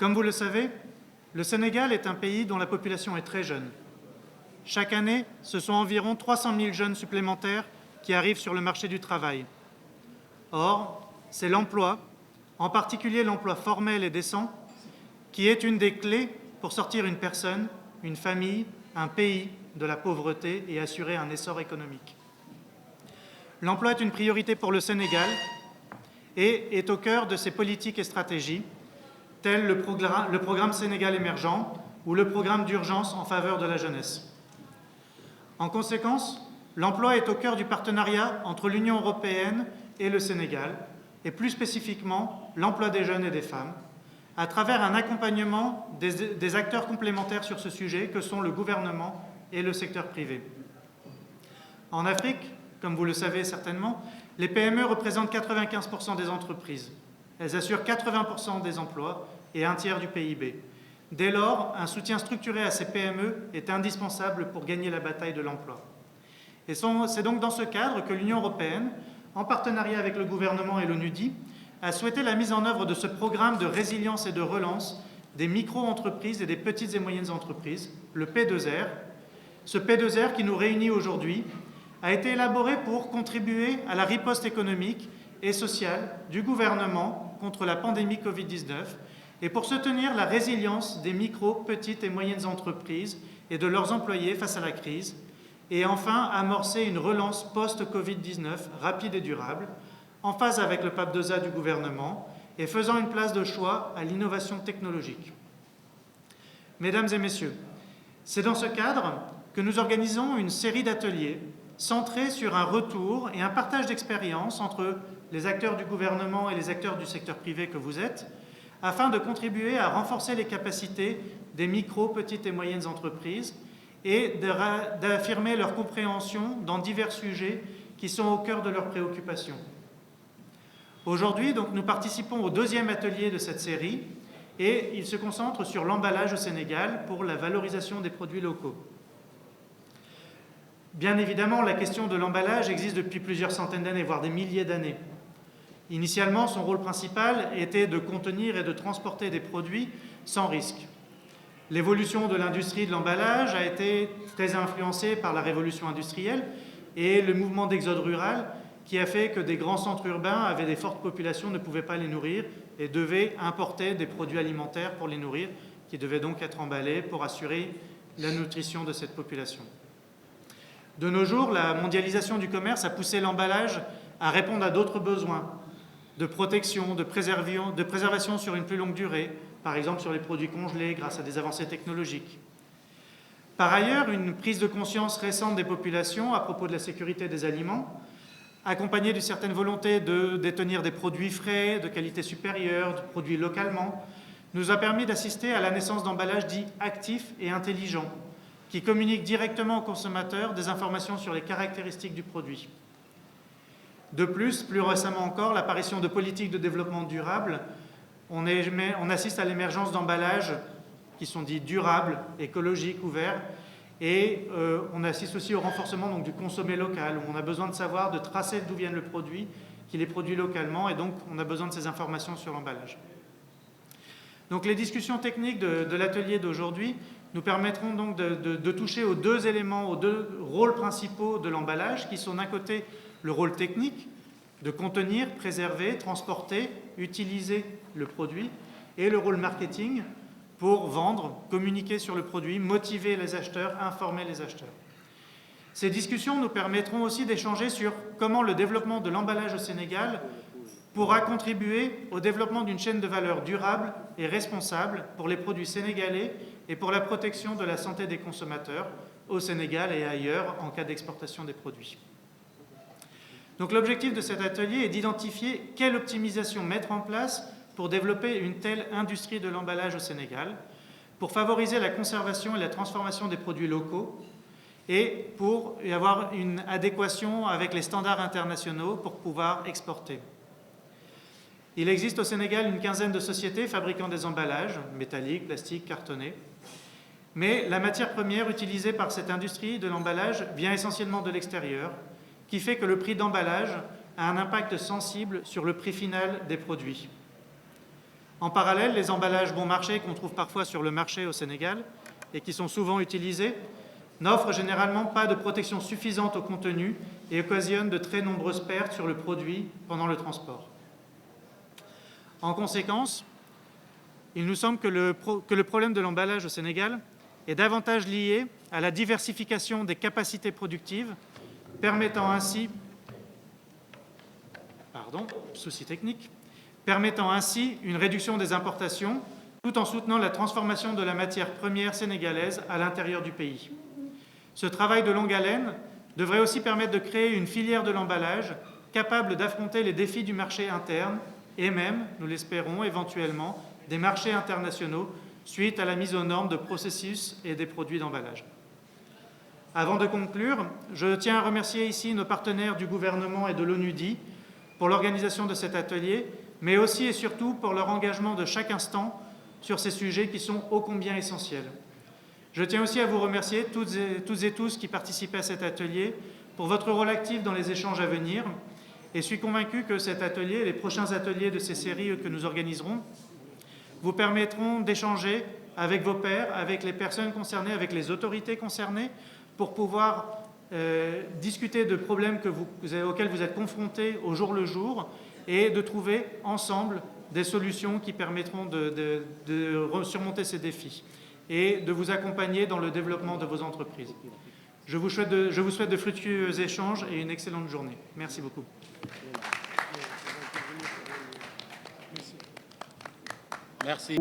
Comme vous le savez, le Sénégal est un pays dont la population est très jeune. Chaque année, ce sont environ 300 000 jeunes supplémentaires qui arrivent sur le marché du travail. Or, c'est l'emploi, en particulier l'emploi formel et décent, qui est une des clés pour sortir une personne, une famille, un pays de la pauvreté et assurer un essor économique. L'emploi est une priorité pour le Sénégal et est au cœur de ses politiques et stratégies, tels le programme Sénégal émergent ou le programme d'urgence en faveur de la jeunesse. En conséquence, l'emploi est au cœur du partenariat entre l'Union européenne et le Sénégal, et plus spécifiquement l'emploi des jeunes et des femmes, à travers un accompagnement des acteurs complémentaires sur ce sujet que sont le gouvernement et le secteur privé. En Afrique, comme vous le savez certainement, les PME représentent 95% des entreprises. Elles assurent 80% des emplois et un tiers du PIB. Dès lors, un soutien structuré à ces PME est indispensable pour gagner la bataille de l'emploi. Et c'est donc dans ce cadre que l'Union européenne, en partenariat avec le gouvernement et l'ONUDI, a souhaité la mise en œuvre de ce programme de résilience et de relance des micro-entreprises et des petites et moyennes entreprises, le P2R. Ce P2R qui nous réunit aujourd'hui a été élaboré pour contribuer à la riposte économique et sociale du gouvernement contre la pandémie Covid-19 et pour soutenir la résilience des micro, petites et moyennes entreprises et de leurs employés face à la crise, et enfin amorcer une relance post-Covid-19 rapide et durable, en phase avec le PAP 2A du gouvernement et faisant une place de choix à l'innovation technologique. Mesdames et messieurs, c'est dans ce cadre que nous organisons une série d'ateliers centrés sur un retour et un partage d'expériences entre les acteurs du gouvernement et les acteurs du secteur privé que vous êtes, afin de contribuer à renforcer les capacités des micro, petites et moyennes entreprises et d'affirmer leur compréhension dans divers sujets qui sont au cœur de leurs préoccupations. Aujourd'hui, donc, nous participons au deuxième atelier de cette série et il se concentre sur l'emballage au Sénégal pour la valorisation des produits locaux. Bien évidemment, la question de l'emballage existe depuis plusieurs centaines d'années, voire des milliers d'années. Initialement, son rôle principal était de contenir et de transporter des produits sans risque. L'évolution de l'industrie de l'emballage a été très influencée par la révolution industrielle et le mouvement d'exode rural qui a fait que des grands centres urbains avaient des fortes populations, ne pouvaient pas les nourrir et devaient importer des produits alimentaires pour les nourrir, qui devaient donc être emballés pour assurer la nutrition de cette population. De nos jours, la mondialisation du commerce a poussé l'emballage à répondre à d'autres besoins de protection, de préservation sur une plus longue durée, par exemple sur les produits congelés grâce à des avancées technologiques. Par ailleurs, une prise de conscience récente des populations à propos de la sécurité des aliments, accompagnée d'une certaine volonté de détenir des produits frais, de qualité supérieure, de produits localement, nous a permis d'assister à la naissance d'emballages dits actifs et intelligents, qui communiquent directement aux consommateurs des informations sur les caractéristiques du produit. De plus récemment encore, l'apparition de politiques de développement durable, on assiste à l'émergence d'emballages qui sont dits durables, écologiques, ouverts, et on assiste aussi au renforcement donc, du consommé local, où on a besoin de savoir, de tracer d'où vient le produit, qu'il est produit localement, et donc on a besoin de ces informations sur l'emballage. Donc les discussions techniques de l'atelier d'aujourd'hui nous permettront donc de toucher aux deux éléments, aux deux rôles principaux de l'emballage, qui sont d'un côté le rôle technique, de contenir, préserver, transporter, utiliser le produit, et le rôle marketing, pour vendre, communiquer sur le produit, motiver les acheteurs, informer les acheteurs. Ces discussions nous permettront aussi d'échanger sur comment le développement de l'emballage au Sénégal pourra contribuer au développement d'une chaîne de valeur durable et responsable pour les produits sénégalais et pour la protection de la santé des consommateurs au Sénégal et ailleurs en cas d'exportation des produits. Donc l'objectif de cet atelier est d'identifier quelle optimisation mettre en place pour développer une telle industrie de l'emballage au Sénégal, pour favoriser la conservation et la transformation des produits locaux et pour y avoir une adéquation avec les standards internationaux pour pouvoir exporter. Il existe au Sénégal une quinzaine de sociétés fabriquant des emballages, métalliques, plastiques, cartonnés, mais la matière première utilisée par cette industrie de l'emballage vient essentiellement de l'extérieur, qui fait que le prix d'emballage a un impact sensible sur le prix final des produits. En parallèle, les emballages bon marché qu'on trouve parfois sur le marché au Sénégal et qui sont souvent utilisés n'offrent généralement pas de protection suffisante au contenu et occasionnent de très nombreuses pertes sur le produit pendant le transport. En conséquence, il nous semble que le problème de l'emballage au Sénégal est davantage lié à la diversification des capacités productives, permettant ainsi une réduction des importations, tout en soutenant la transformation de la matière première sénégalaise à l'intérieur du pays. Ce travail de longue haleine devrait aussi permettre de créer une filière de l'emballage capable d'affronter les défis du marché interne et même, nous l'espérons, éventuellement, des marchés internationaux suite à la mise aux normes de processus et des produits d'emballage. Avant de conclure, je tiens à remercier ici nos partenaires du gouvernement et de l'ONUDI pour l'organisation de cet atelier, mais aussi et surtout pour leur engagement de chaque instant sur ces sujets qui sont ô combien essentiels. Je tiens aussi à vous remercier toutes et tous qui participaient à cet atelier pour votre rôle actif dans les échanges à venir et suis convaincu que cet atelier et les prochains ateliers de ces séries que nous organiserons vous permettront d'échanger avec vos pairs, avec les personnes concernées, avec les autorités concernées pour pouvoir discuter de problèmes auxquels vous êtes confrontés au jour le jour et de trouver ensemble des solutions qui permettront de surmonter ces défis et de vous accompagner dans le développement de vos entreprises. Je vous souhaite de fructueux échanges et une excellente journée. Merci beaucoup. Merci.